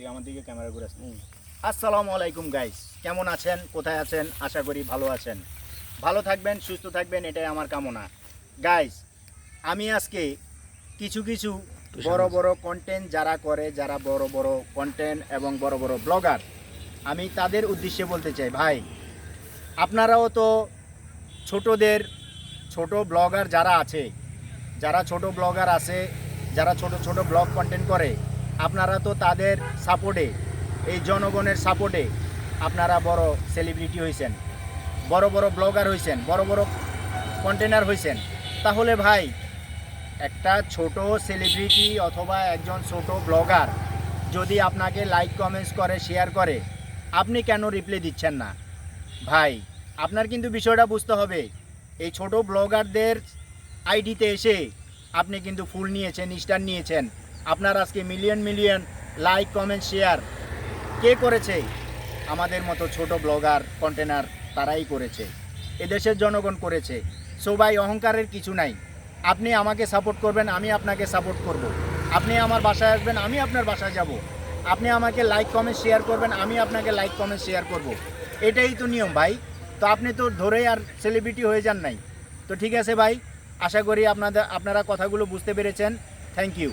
তুই আমার দিকে ক্যামেরা ঘুরে আসছিস। আসসালামু আলাইকুম গাইস, কেমন আছেন, কোথায় আছেন? আশা করি ভালো আছেন, ভালো থাকবেন, সুস্থ থাকবেন, এটাই আমার কামনা। গাইস, আমি আজকে কিছু কিছু বড় বড় কন্টেন্ট যারা করে, যারা বড় বড় কন্টেন্ট এবং বড় বড় ব্লগার, আমি তাদের উদ্দেশ্যে বলতে চাই, ভাই আপনারাও তো ছোটদের ছোট ব্লগার যারা আছে, যারা ছোট ব্লগার আছে, যারা ছোট ছোট ব্লগ কন্টেন্ট করে, আপনারা তো তাদের সাপোর্টে, এই জনগণের সাপোর্টে আপনারা বড় সেলিব্রিটি হয়েছেন, বড় বড় ব্লগার হয়েছেন, বড় বড় কন্টেনার হয়েছেন। তাহলে ভাই একটা ছোট সেলিব্রিটি অথবা একজন ছোট ব্লগার যদি আপনাকে লাইক কমেন্টস করে, শেয়ার করে, আপনি কেন রিপ্লাই দিচ্ছেন না? ভাই আপনার কিন্তু বিষয়টা বুঝতে হবে। এই ছোট ব্লগারদের আইডিতে এসে আপনি কিন্তু ফুল নিয়েছেন, স্টার নিয়েছেন, আপনার আজকে million million like comment share কে করেছে? আমাদের মতো ছোট ব্লগার কন্টেনার তারাই করেছে, এদেশের জনগণ করেছে। সো ভাই অহংকারের কিছু নাই, আপনি আমাকে সাপোর্ট করবেন, আমি আপনাকে সাপোর্ট করব। আপনি আমার বাসায় আসবেন, আমি আপনার বাসায় যাব। আপনি আমাকে লাইক কমেন্ট শেয়ার করবেন, আমি আপনাকে লাইক কমেন্ট শেয়ার করব। এটাই তো নিয়ম ভাই। তো আপনি তো ধরেই আর সেলিব্রিটি হয়ে যান নাই। তো ঠিক আছে ভাই, আশা করি আপনারা কথাগুলো বুঝতে পেরেছেন। Thank you.